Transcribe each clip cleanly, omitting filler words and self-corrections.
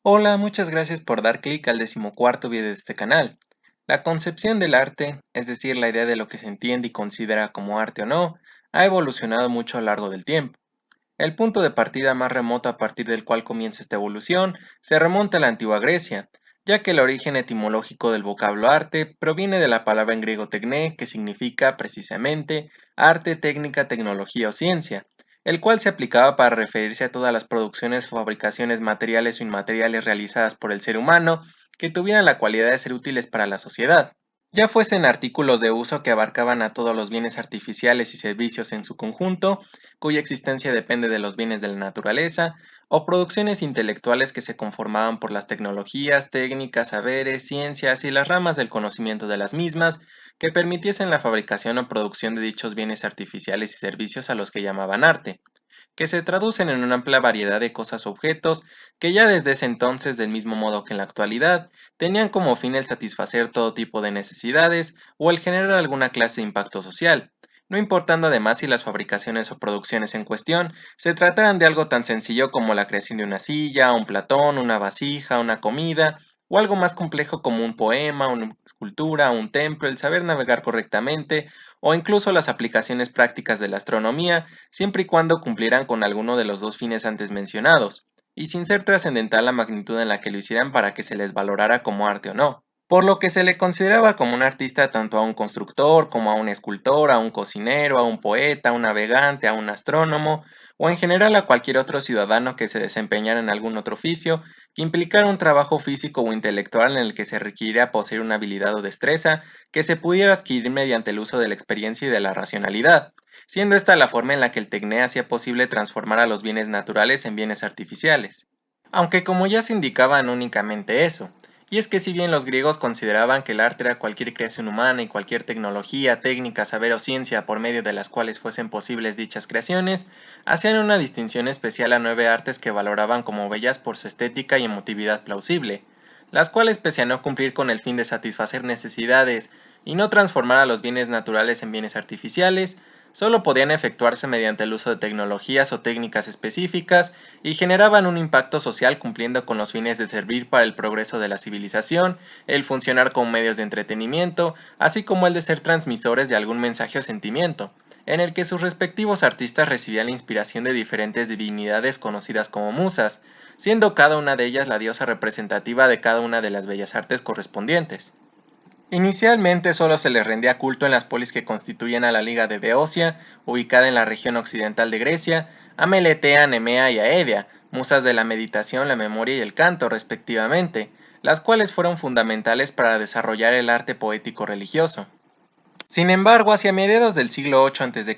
Hola, muchas gracias por dar clic al 14º video de este canal. La concepción del arte, es decir, la idea de lo que se entiende y considera como arte o no, ha evolucionado mucho a lo largo del tiempo. El punto de partida más remoto a partir del cual comienza esta evolución se remonta a la antigua Grecia, ya que el origen etimológico del vocablo arte proviene de la palabra en griego tekné, que significa precisamente arte, técnica, tecnología o ciencia, el cual se aplicaba para referirse a todas las producciones o fabricaciones materiales o inmateriales realizadas por el ser humano que tuvieran la cualidad de ser útiles para la sociedad. Ya fuesen artículos de uso que abarcaban a todos los bienes artificiales y servicios en su conjunto, cuya existencia depende de los bienes de la naturaleza, o producciones intelectuales que se conformaban por las tecnologías, técnicas, saberes, ciencias y las ramas del conocimiento de las mismas, que permitiesen la fabricación o producción de dichos bienes artificiales y servicios a los que llamaban arte, que se traducen en una amplia variedad de cosas o objetos que ya desde ese entonces, del mismo modo que en la actualidad, tenían como fin el satisfacer todo tipo de necesidades o el generar alguna clase de impacto social, no importando además si las fabricaciones o producciones en cuestión se trataran de algo tan sencillo como la creación de una silla, un platón, una vasija, una comida, o algo más complejo como un poema, una escultura, un templo, el saber navegar correctamente, o incluso las aplicaciones prácticas de la astronomía, siempre y cuando cumplieran con alguno de los dos fines antes mencionados, y sin ser trascendental la magnitud en la que lo hicieran para que se les valorara como arte o no. Por lo que se le consideraba como un artista tanto a un constructor como a un escultor, a un cocinero, a un poeta, a un navegante, a un astrónomo, o en general a cualquier otro ciudadano que se desempeñara en algún otro oficio que implicara un trabajo físico o intelectual en el que se requiriera poseer una habilidad o destreza que se pudiera adquirir mediante el uso de la experiencia y de la racionalidad, siendo esta la forma en la que el Tecné hacía posible transformar a los bienes naturales en bienes artificiales. Aunque como ya se indicaba no únicamente eso, y es que si bien los griegos consideraban que el arte era cualquier creación humana y cualquier tecnología, técnica, saber o ciencia por medio de las cuales fuesen posibles dichas creaciones, hacían una distinción especial a 9 artes que valoraban como bellas por su estética y emotividad plausible, las cuales pese a no cumplir con el fin de satisfacer necesidades y no transformar a los bienes naturales en bienes artificiales, solo podían efectuarse mediante el uso de tecnologías o técnicas específicas y generaban un impacto social cumpliendo con los fines de servir para el progreso de la civilización, el funcionar como medios de entretenimiento, así como el de ser transmisores de algún mensaje o sentimiento, en el que sus respectivos artistas recibían la inspiración de diferentes divinidades conocidas como musas, siendo cada una de ellas la diosa representativa de cada una de las bellas artes correspondientes. Inicialmente solo se les rendía culto en las polis que constituyen a la Liga de Beocia, ubicada en la región occidental de Grecia, a Meletea, Nemea y Aedia, musas de la meditación, la memoria y el canto, respectivamente, las cuales fueron fundamentales para desarrollar el arte poético religioso. Sin embargo, hacia mediados del siglo VIII a.C.,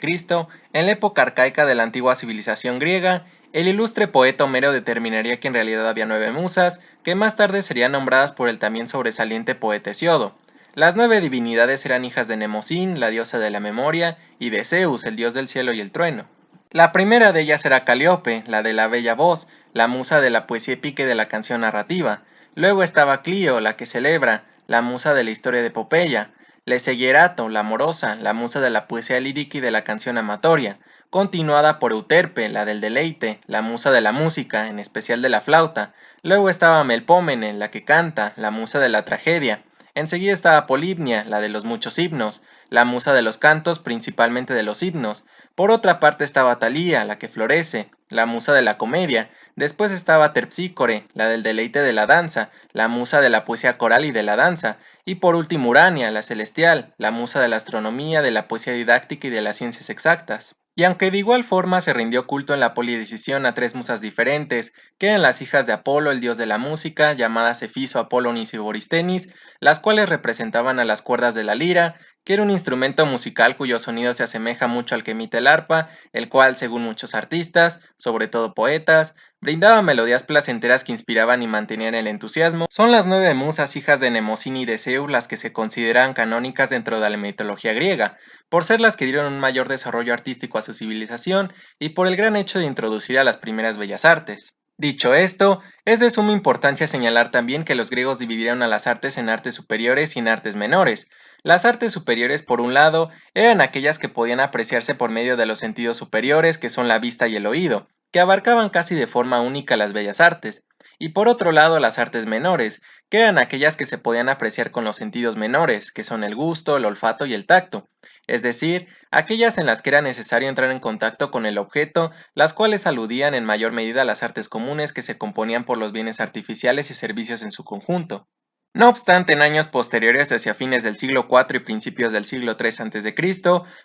en la época arcaica de la antigua civilización griega, el ilustre poeta Homero determinaría que en realidad había 9 musas, que más tarde serían nombradas por el también sobresaliente poeta Hesiodo. Las 9 divinidades eran hijas de Nemosín, la diosa de la memoria, y de Zeus, el dios del cielo y el trueno. La primera de ellas era Calíope, la de la bella voz, la musa de la poesía épica y de la canción narrativa. Luego estaba Clio, la que celebra, la musa de la historia de epopeya. Le Seguierato, la amorosa, la musa de la poesía lírica y de la canción amatoria, continuada por Euterpe, la del deleite, la musa de la música, en especial de la flauta. Luego estaba Melpómene, la que canta, la musa de la tragedia. Enseguida estaba Polibnia, la de los muchos himnos, la musa de los cantos, principalmente de los himnos. Por otra parte estaba Talía, la que florece, la musa de la comedia. Después estaba Terpsícore, la del deleite de la danza, la musa de la poesía coral y de la danza. Y por último Urania, la celestial, la musa de la astronomía, de la poesía didáctica y de las ciencias exactas. Y aunque de igual forma se rindió culto en la polidecisión a 3 musas diferentes, que eran las hijas de Apolo, el dios de la música, llamadas Efiso, Apolonis y Boristenis, las cuales representaban a las cuerdas de la lira, que era un instrumento musical cuyo sonido se asemeja mucho al que emite el arpa, el cual, según muchos artistas, sobre todo poetas, brindaba melodías placenteras que inspiraban y mantenían el entusiasmo. Son las 9 musas hijas de Nemosine y de Zeus las que se consideran canónicas dentro de la mitología griega, por ser las que dieron un mayor desarrollo artístico a su civilización y por el gran hecho de introducir a las primeras bellas artes. Dicho esto, es de suma importancia señalar también que los griegos dividieron a las artes en artes superiores y en artes menores. Las artes superiores, por un lado, eran aquellas que podían apreciarse por medio de los sentidos superiores, que son la vista y el oído, que abarcaban casi de forma única las bellas artes, y por otro lado las artes menores, que eran aquellas que se podían apreciar con los sentidos menores, que son el gusto, el olfato y el tacto, es decir, aquellas en las que era necesario entrar en contacto con el objeto, las cuales aludían en mayor medida a las artes comunes que se componían por los bienes artificiales y servicios en su conjunto. No obstante, en años posteriores, hacia fines del siglo IV y principios del siglo III a.C.,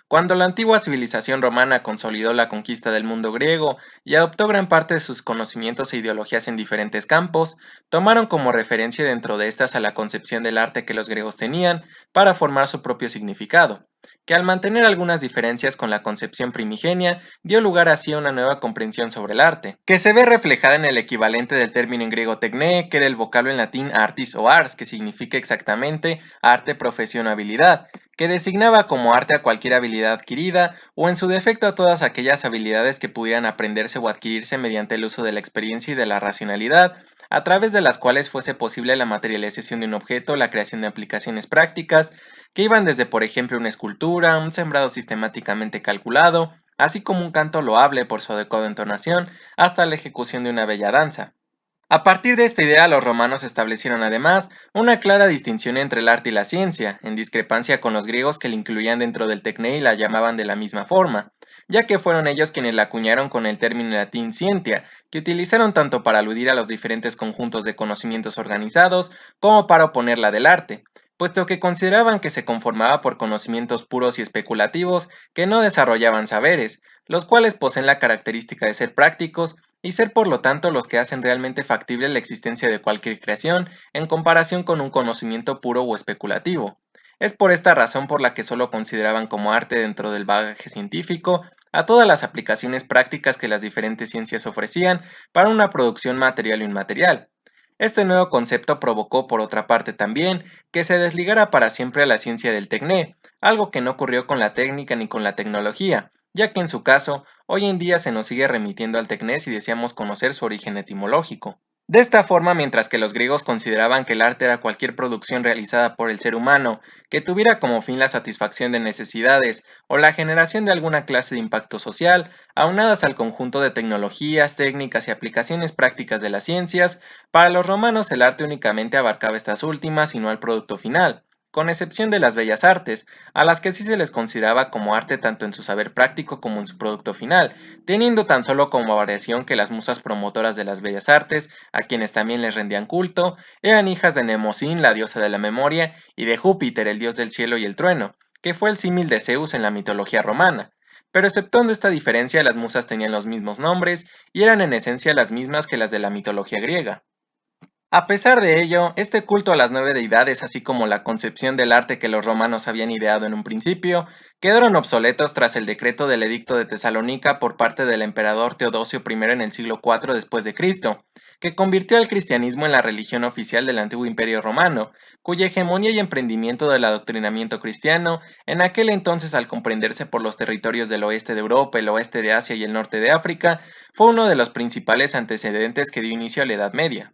cuando la antigua civilización romana consolidó la conquista del mundo griego y adoptó gran parte de sus conocimientos e ideologías en diferentes campos, tomaron como referencia dentro de estas a la concepción del arte que los griegos tenían para formar su propio significado, que al mantener algunas diferencias con la concepción primigenia, dio lugar así a una nueva comprensión sobre el arte, que se ve reflejada en el equivalente del término en griego tecné, que era el vocablo en latín artis o ars, que significa exactamente arte, profesión o habilidad, que designaba como arte a cualquier habilidad adquirida o en su defecto a todas aquellas habilidades que pudieran aprenderse o adquirirse mediante el uso de la experiencia y de la racionalidad, a través de las cuales fuese posible la materialización de un objeto, la creación de aplicaciones prácticas, que iban desde por ejemplo una escultura, un sembrado sistemáticamente calculado, así como un canto loable por su adecuada entonación, hasta la ejecución de una bella danza. A partir de esta idea, los romanos establecieron además una clara distinción entre el arte y la ciencia, en discrepancia con los griegos que la incluían dentro del tecné y la llamaban de la misma forma, ya que fueron ellos quienes la acuñaron con el término latín scientia, que utilizaron tanto para aludir a los diferentes conjuntos de conocimientos organizados como para oponerla del arte, puesto que consideraban que se conformaba por conocimientos puros y especulativos que no desarrollaban saberes, los cuales poseen la característica de ser prácticos y ser por lo tanto los que hacen realmente factible la existencia de cualquier creación en comparación con un conocimiento puro o especulativo. Es por esta razón por la que solo consideraban como arte dentro del bagaje científico a todas las aplicaciones prácticas que las diferentes ciencias ofrecían para una producción material o inmaterial. Este nuevo concepto provocó, por otra parte también, que se desligara para siempre a la ciencia del tecné, algo que no ocurrió con la técnica ni con la tecnología, ya que en su caso, hoy en día se nos sigue remitiendo al tecné si deseamos conocer su origen etimológico. De esta forma, mientras que los griegos consideraban que el arte era cualquier producción realizada por el ser humano que tuviera como fin la satisfacción de necesidades o la generación de alguna clase de impacto social, aunadas al conjunto de tecnologías, técnicas y aplicaciones prácticas de las ciencias, para los romanos el arte únicamente abarcaba estas últimas y no el producto final, con excepción de las bellas artes, a las que sí se les consideraba como arte tanto en su saber práctico como en su producto final, teniendo tan solo como variación que las musas promotoras de las bellas artes, a quienes también les rendían culto, eran hijas de Mnemosín, la diosa de la memoria, y de Júpiter, el dios del cielo y el trueno, que fue el símil de Zeus en la mitología romana. Pero exceptuando esta diferencia, las musas tenían los mismos nombres y eran en esencia las mismas que las de la mitología griega. A pesar de ello, este culto a las nueve deidades, así como la concepción del arte que los romanos habían ideado en un principio, quedaron obsoletos tras el decreto del Edicto de Tesalónica por parte del emperador Teodosio I en el siglo IV después de Cristo, que convirtió al cristianismo en la religión oficial del antiguo Imperio Romano, cuya hegemonía y emprendimiento del adoctrinamiento cristiano, en aquel entonces al comprenderse por los territorios del oeste de Europa, el oeste de Asia y el norte de África, fue uno de los principales antecedentes que dio inicio a la Edad Media.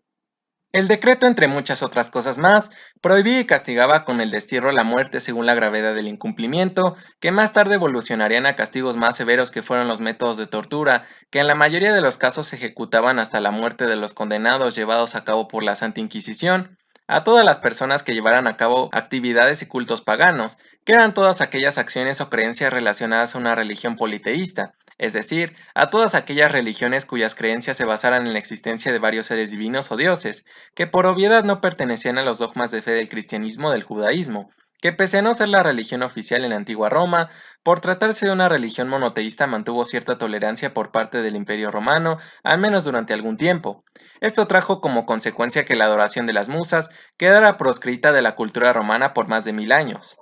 El decreto, entre muchas otras cosas más, prohibía y castigaba con el destierro la muerte según la gravedad del incumplimiento, que más tarde evolucionarían a castigos más severos que fueron los métodos de tortura, que en la mayoría de los casos se ejecutaban hasta la muerte de los condenados llevados a cabo por la Santa Inquisición, a todas las personas que llevaran a cabo actividades y cultos paganos, que eran todas aquellas acciones o creencias relacionadas a una religión politeísta, es decir, a todas aquellas religiones cuyas creencias se basaran en la existencia de varios seres divinos o dioses, que por obviedad no pertenecían a los dogmas de fe del cristianismo o del judaísmo, que pese a no ser la religión oficial en la antigua Roma, por tratarse de una religión monoteísta mantuvo cierta tolerancia por parte del Imperio Romano, al menos durante algún tiempo. Esto trajo como consecuencia que la adoración de las musas quedara proscrita de la cultura romana por más de 1000 años.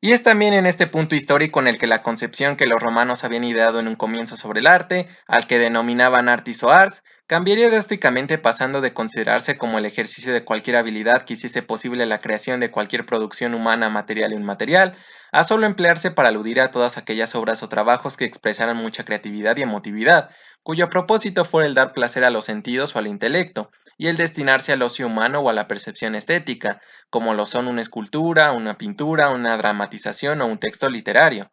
Y es también en este punto histórico en el que la concepción que los romanos habían ideado en un comienzo sobre el arte, al que denominaban artis o ars, cambiaría drásticamente pasando de considerarse como el ejercicio de cualquier habilidad que hiciese posible la creación de cualquier producción humana, material o inmaterial, a solo emplearse para aludir a todas aquellas obras o trabajos que expresaran mucha creatividad y emotividad, cuyo propósito fuera el dar placer a los sentidos o al intelecto, y el destinarse al ocio humano o a la percepción estética, como lo son una escultura, una pintura, una dramatización o un texto literario.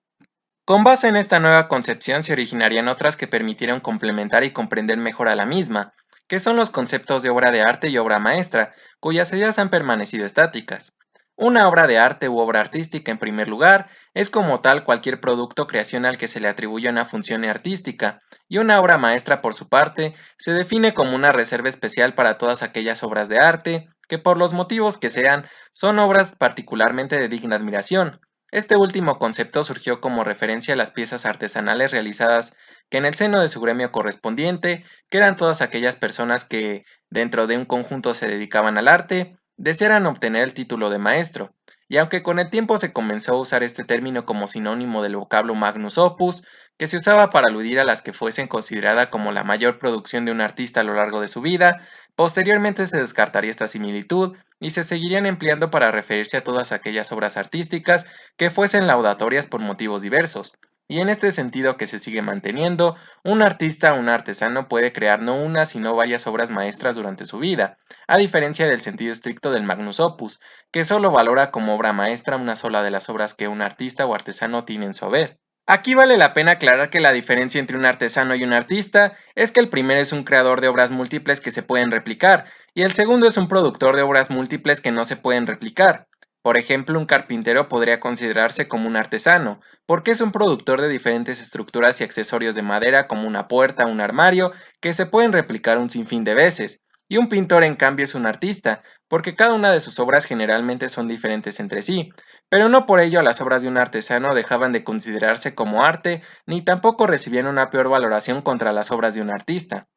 Con base en esta nueva concepción se originarían otras que permitieron complementar y comprender mejor a la misma, que son los conceptos de obra de arte y obra maestra, cuyas ideas han permanecido estáticas. Una obra de arte u obra artística, en primer lugar, es como tal cualquier producto o creación al que se le atribuye una función artística, y una obra maestra, por su parte, se define como una reserva especial para todas aquellas obras de arte, que por los motivos que sean, son obras particularmente de digna admiración. Este último concepto surgió como referencia a las piezas artesanales realizadas que en el seno de su gremio correspondiente, que eran todas aquellas personas que, dentro de un conjunto se dedicaban al arte, desearan obtener el título de maestro, y aunque con el tiempo se comenzó a usar este término como sinónimo del vocablo magnus opus, que se usaba para aludir a las que fuesen considerada como la mayor producción de un artista a lo largo de su vida, posteriormente se descartaría esta similitud y se seguirían empleando para referirse a todas aquellas obras artísticas que fuesen laudatorias por motivos diversos. Y en este sentido que se sigue manteniendo, un artista o un artesano puede crear no una sino varias obras maestras durante su vida, a diferencia del sentido estricto del magnus opus, que solo valora como obra maestra una sola de las obras que un artista o artesano tiene en su haber. Aquí vale la pena aclarar que la diferencia entre un artesano y un artista es que el primero es un creador de obras múltiples que se pueden replicar, y el segundo es un productor de obras múltiples que no se pueden replicar. Por ejemplo, un carpintero podría considerarse como un artesano, porque es un productor de diferentes estructuras y accesorios de madera como una puerta o un armario que se pueden replicar un sinfín de veces. Y un pintor en cambio es un artista, porque cada una de sus obras generalmente son diferentes entre sí, pero no por ello las obras de un artesano dejaban de considerarse como arte, ni tampoco recibían una peor valoración contra las obras de un artista.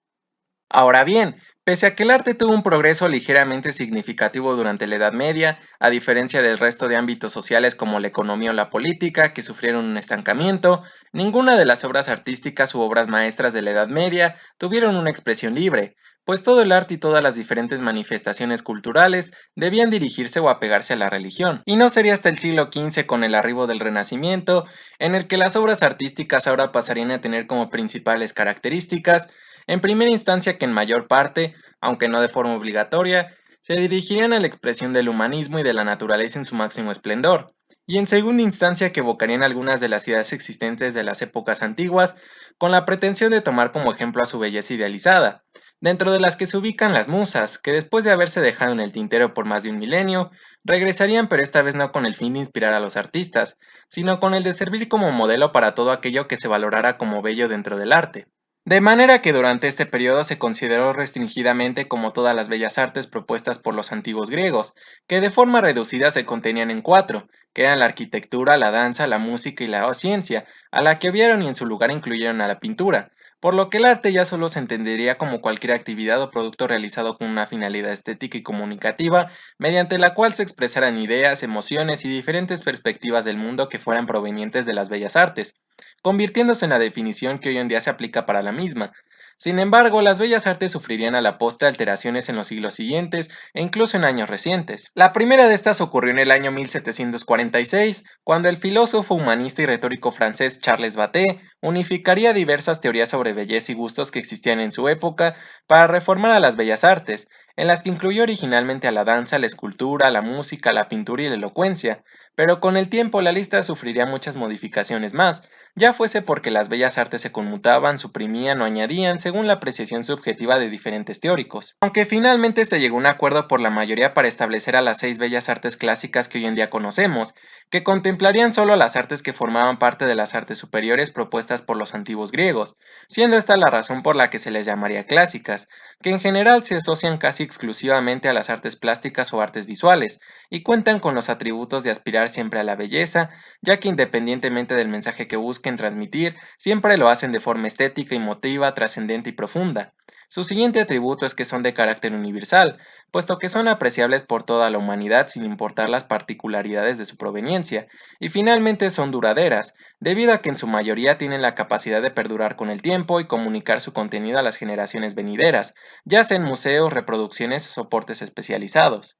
Ahora bien, pese a que el arte tuvo un progreso ligeramente significativo durante la Edad Media, a diferencia del resto de ámbitos sociales como la economía o la política, que sufrieron un estancamiento, ninguna de las obras artísticas u obras maestras de la Edad Media tuvieron una expresión libre, pues todo el arte y todas las diferentes manifestaciones culturales debían dirigirse o apegarse a la religión. Y no sería hasta el siglo XV con el arribo del Renacimiento, en el que las obras artísticas ahora pasarían a tener como principales características en primera instancia que en mayor parte, aunque no de forma obligatoria, se dirigirían a la expresión del humanismo y de la naturaleza en su máximo esplendor, y en segunda instancia que evocarían algunas de las ideas existentes de las épocas antiguas, con la pretensión de tomar como ejemplo a su belleza idealizada, dentro de las que se ubican las musas, que después de haberse dejado en el tintero por más de un milenio, regresarían pero esta vez no con el fin de inspirar a los artistas, sino con el de servir como modelo para todo aquello que se valorara como bello dentro del arte. De manera que durante este periodo se consideró restringidamente como todas las bellas artes propuestas por los antiguos griegos, que de forma reducida se contenían en cuatro, que eran la arquitectura, la danza, la música y la ciencia, a la que vieron y en su lugar incluyeron a la pintura, por lo que el arte ya solo se entendería como cualquier actividad o producto realizado con una finalidad estética y comunicativa, mediante la cual se expresaran ideas, emociones y diferentes perspectivas del mundo que fueran provenientes de las bellas artes, convirtiéndose en la definición que hoy en día se aplica para la misma. Sin embargo, las bellas artes sufrirían a la postre alteraciones en los siglos siguientes e incluso en años recientes. La primera de estas ocurrió en el año 1746, cuando el filósofo, humanista y retórico francés Charles Batet unificaría diversas teorías sobre belleza y gustos que existían en su época para reformar a las bellas artes, en las que incluyó originalmente a la danza, la escultura, la música, la pintura y la elocuencia, pero con el tiempo la lista sufriría muchas modificaciones más, ya fuese porque las bellas artes se conmutaban, suprimían o añadían según la apreciación subjetiva de diferentes teóricos. Aunque finalmente se llegó a un acuerdo por la mayoría para establecer a las 6 bellas artes clásicas que hoy en día conocemos, que contemplarían solo las artes que formaban parte de las artes superiores propuestas por los antiguos griegos, siendo esta la razón por la que se les llamaría clásicas, que en general se asocian casi exclusivamente a las artes plásticas o artes visuales, y cuentan con los atributos de aspirar siempre a la belleza, ya que independientemente del mensaje que busquen transmitir, siempre lo hacen de forma estética, emotiva, trascendente y profunda. Su siguiente atributo es que son de carácter universal, puesto que son apreciables por toda la humanidad sin importar las particularidades de su proveniencia, y finalmente son duraderas, debido a que en su mayoría tienen la capacidad de perdurar con el tiempo y comunicar su contenido a las generaciones venideras, ya sea en museos, reproducciones o soportes especializados.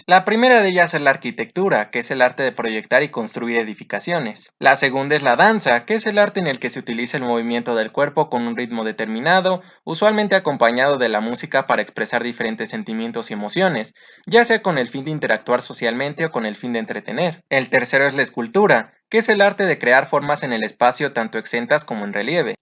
La primera de ellas es la arquitectura, que es el arte de proyectar y construir edificaciones. La segunda es la danza, que es el arte en el que se utiliza el movimiento del cuerpo con un ritmo determinado, usualmente acompañado de la música para expresar diferentes sentimientos y emociones, ya sea con el fin de interactuar socialmente o con el fin de entretener. El tercero es la escultura, que es el arte de crear formas en el espacio tanto exentas como en relieve.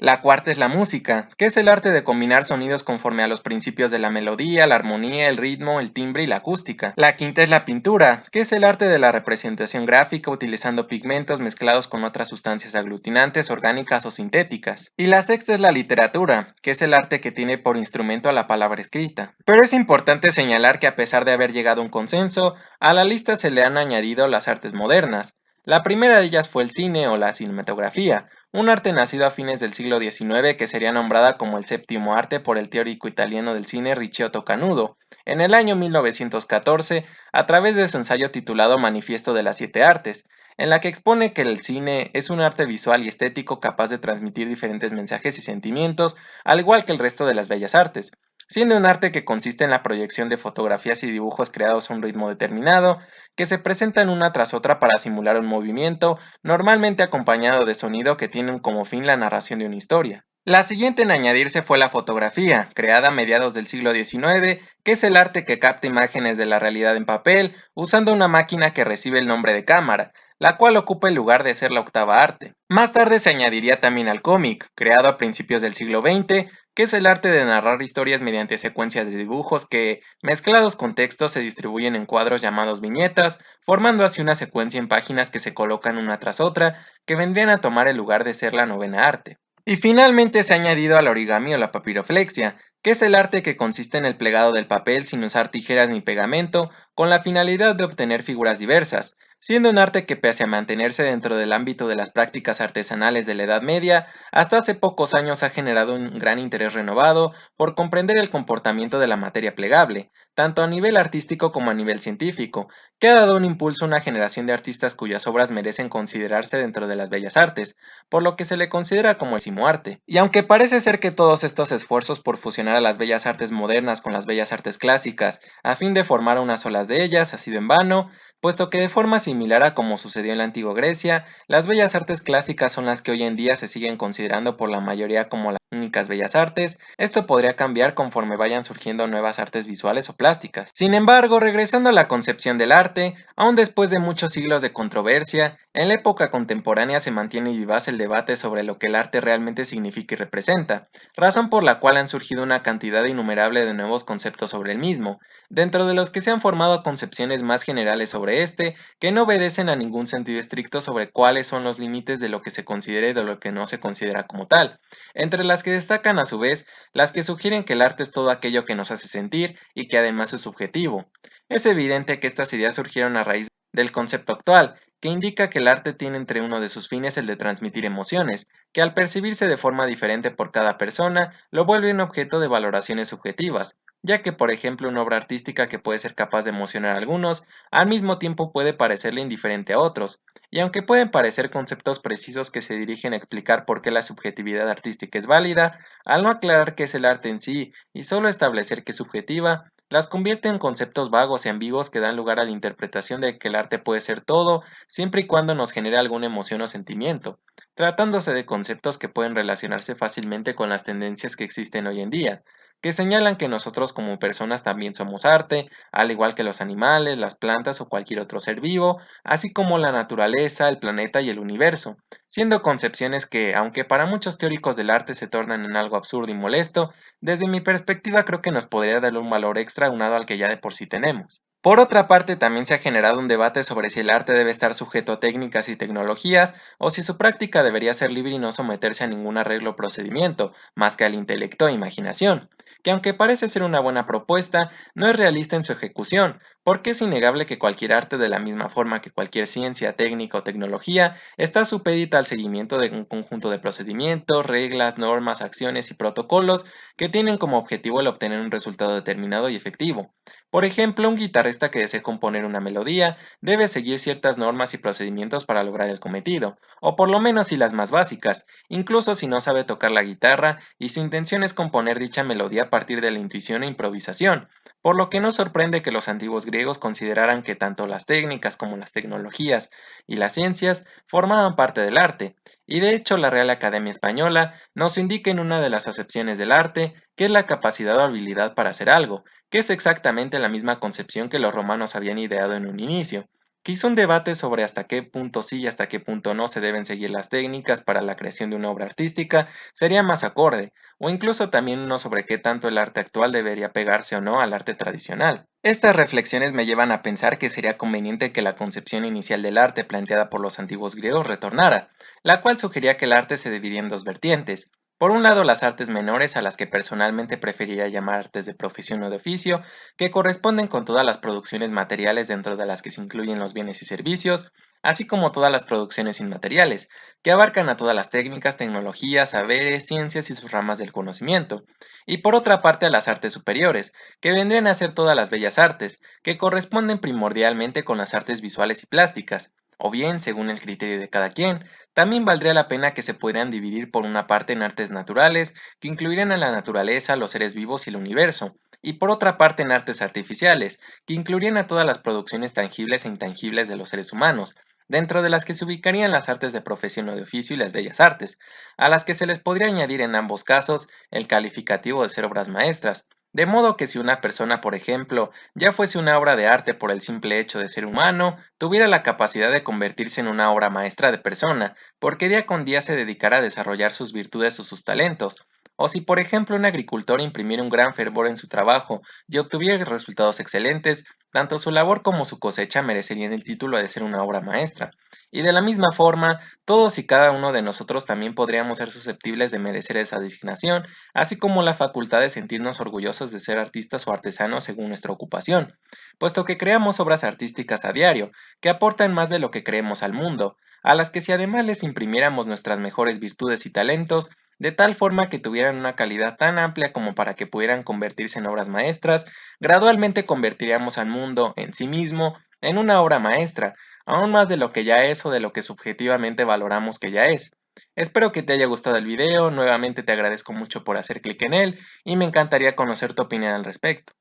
La cuarta es la música, que es el arte de combinar sonidos conforme a los principios de la melodía, la armonía, el ritmo, el timbre y la acústica. La quinta es la pintura, que es el arte de la representación gráfica utilizando pigmentos mezclados con otras sustancias aglutinantes, orgánicas o sintéticas. Y la sexta es la literatura, que es el arte que tiene por instrumento a la palabra escrita. Pero es importante señalar que a pesar de haber llegado a un consenso, a la lista se le han añadido las artes modernas. La primera de ellas fue el cine o la cinematografía, un arte nacido a fines del siglo XIX que sería nombrada como el séptimo arte por el teórico italiano del cine Ricciotto Canudo, en el año 1914, a través de su ensayo titulado Manifiesto de las Siete Artes, en la que expone que el cine es un arte visual y estético capaz de transmitir diferentes mensajes y sentimientos, al igual que el resto de las bellas artes, siendo un arte que consiste en la proyección de fotografías y dibujos creados a un ritmo determinado, que se presentan una tras otra para simular un movimiento, normalmente acompañado de sonido que tienen como fin la narración de una historia. La siguiente en añadirse fue la fotografía, creada a mediados del siglo XIX, que es el arte que capta imágenes de la realidad en papel, usando una máquina que recibe el nombre de cámara, la cual ocupa el lugar de ser la octava arte. Más tarde se añadiría también al cómic, creado a principios del siglo XX, que es el arte de narrar historias mediante secuencias de dibujos que, mezclados con textos, se distribuyen en cuadros llamados viñetas, formando así una secuencia en páginas que se colocan una tras otra, que vendrían a tomar el lugar de ser la novena arte. Y finalmente se ha añadido al origami o la papiroflexia, que es el arte que consiste en el plegado del papel sin usar tijeras ni pegamento, con la finalidad de obtener figuras diversas, siendo un arte que pese a mantenerse dentro del ámbito de las prácticas artesanales de la Edad Media, hasta hace pocos años ha generado un gran interés renovado por comprender el comportamiento de la materia plegable, tanto a nivel artístico como a nivel científico, que ha dado un impulso a una generación de artistas cuyas obras merecen considerarse dentro de las bellas artes, por lo que se le considera como el décimo arte. Y aunque parece ser que todos estos esfuerzos por fusionar a las bellas artes modernas con las bellas artes clásicas, a fin de formar unas solas de ellas, ha sido en vano, puesto que de forma similar a como sucedió en la antigua Grecia, las bellas artes clásicas son las que hoy en día se siguen considerando por la mayoría como las únicas bellas artes. Esto podría cambiar conforme vayan surgiendo nuevas artes visuales o plásticas. Sin embargo, regresando a la concepción del arte, aún después de muchos siglos de controversia, en la época contemporánea se mantiene vivaz el debate sobre lo que el arte realmente significa y representa, razón por la cual han surgido una cantidad innumerable de nuevos conceptos sobre el mismo, dentro de los que se han formado concepciones más generales sobre este, que no obedecen a ningún sentido estricto sobre cuáles son los límites de lo que se considere y de lo que no se considera como tal, entre las que destacan a su vez las que sugieren que el arte es todo aquello que nos hace sentir y que además es subjetivo. Es evidente que estas ideas surgieron a raíz del concepto actual, que indica que el arte tiene entre uno de sus fines el de transmitir emociones, que al percibirse de forma diferente por cada persona, lo vuelve un objeto de valoraciones subjetivas, ya que por ejemplo una obra artística que puede ser capaz de emocionar a algunos, al mismo tiempo puede parecerle indiferente a otros, y aunque pueden parecer conceptos precisos que se dirigen a explicar por qué la subjetividad artística es válida, al no aclarar qué es el arte en sí y solo establecer que es subjetiva, las convierte en conceptos vagos y ambiguos que dan lugar a la interpretación de que el arte puede ser todo, siempre y cuando nos genere alguna emoción o sentimiento, tratándose de conceptos que pueden relacionarse fácilmente con las tendencias que existen hoy en día, que señalan que nosotros como personas también somos arte, al igual que los animales, las plantas o cualquier otro ser vivo, así como la naturaleza, el planeta y el universo, siendo concepciones que, aunque para muchos teóricos del arte se tornan en algo absurdo y molesto, desde mi perspectiva creo que nos podría dar un valor extra aunado al que ya de por sí tenemos. Por otra parte, también se ha generado un debate sobre si el arte debe estar sujeto a técnicas y tecnologías o si su práctica debería ser libre y no someterse a ningún arreglo o procedimiento, más que al intelecto e imaginación, que aunque parece ser una buena propuesta, no es realista en su ejecución, porque es innegable que cualquier arte, de la misma forma que cualquier ciencia, técnica o tecnología, está supedita al seguimiento de un conjunto de procedimientos, reglas, normas, acciones y protocolos que tienen como objetivo el obtener un resultado determinado y efectivo. Por ejemplo, un guitarrista que desee componer una melodía debe seguir ciertas normas y procedimientos para lograr el cometido, o por lo menos si las más básicas, incluso si no sabe tocar la guitarra y su intención es componer dicha melodía a partir de la intuición e improvisación, por lo que no sorprende que los antiguos griegos consideraran que tanto las técnicas como las tecnologías y las ciencias formaban parte del arte, y de hecho la Real Academia Española nos indica en una de las acepciones del arte que es la capacidad o habilidad para hacer algo, que es exactamente la misma concepción que los romanos habían ideado en un inicio, Quizá un debate sobre hasta qué punto sí y hasta qué punto no se deben seguir las técnicas para la creación de una obra artística sería más acorde, o incluso también uno sobre qué tanto el arte actual debería pegarse o no al arte tradicional. Estas reflexiones me llevan a pensar que sería conveniente que la concepción inicial del arte planteada por los antiguos griegos retornara, la cual sugería que el arte se dividía en dos vertientes. Por un lado, las artes menores, a las que personalmente preferiría llamar artes de profesión o de oficio, que corresponden con todas las producciones materiales dentro de las que se incluyen los bienes y servicios, así como todas las producciones inmateriales, que abarcan a todas las técnicas, tecnologías, saberes, ciencias y sus ramas del conocimiento. Y por otra parte a las artes superiores, que vendrían a ser todas las bellas artes, que corresponden primordialmente con las artes visuales y plásticas, o bien, según el criterio de cada quien, también valdría la pena que se pudieran dividir por una parte en artes naturales, que incluirían a la naturaleza, los seres vivos y el universo, y por otra parte en artes artificiales, que incluirían a todas las producciones tangibles e intangibles de los seres humanos, dentro de las que se ubicarían las artes de profesión o de oficio y las bellas artes, a las que se les podría añadir en ambos casos el calificativo de ser obras maestras, de modo que si una persona, por ejemplo, ya fuese una obra de arte por el simple hecho de ser humano, tuviera la capacidad de convertirse en una obra maestra de persona, porque día con día se dedicara a desarrollar sus virtudes o sus talentos, o si, por ejemplo, un agricultor imprimiera un gran fervor en su trabajo y obtuviera resultados excelentes, tanto su labor como su cosecha merecerían el título de ser una obra maestra. Y de la misma forma, todos y cada uno de nosotros también podríamos ser susceptibles de merecer esa designación, así como la facultad de sentirnos orgullosos de ser artistas o artesanos según nuestra ocupación, puesto que creamos obras artísticas a diario, que aportan más de lo que creemos al mundo, a las que si además les imprimiéramos nuestras mejores virtudes y talentos, de tal forma que tuvieran una calidad tan amplia como para que pudieran convertirse en obras maestras, gradualmente convertiríamos al mundo en sí mismo en una obra maestra, aún más de lo que ya es o de lo que subjetivamente valoramos que ya es. Espero que te haya gustado el video, nuevamente te agradezco mucho por hacer clic en él y me encantaría conocer tu opinión al respecto.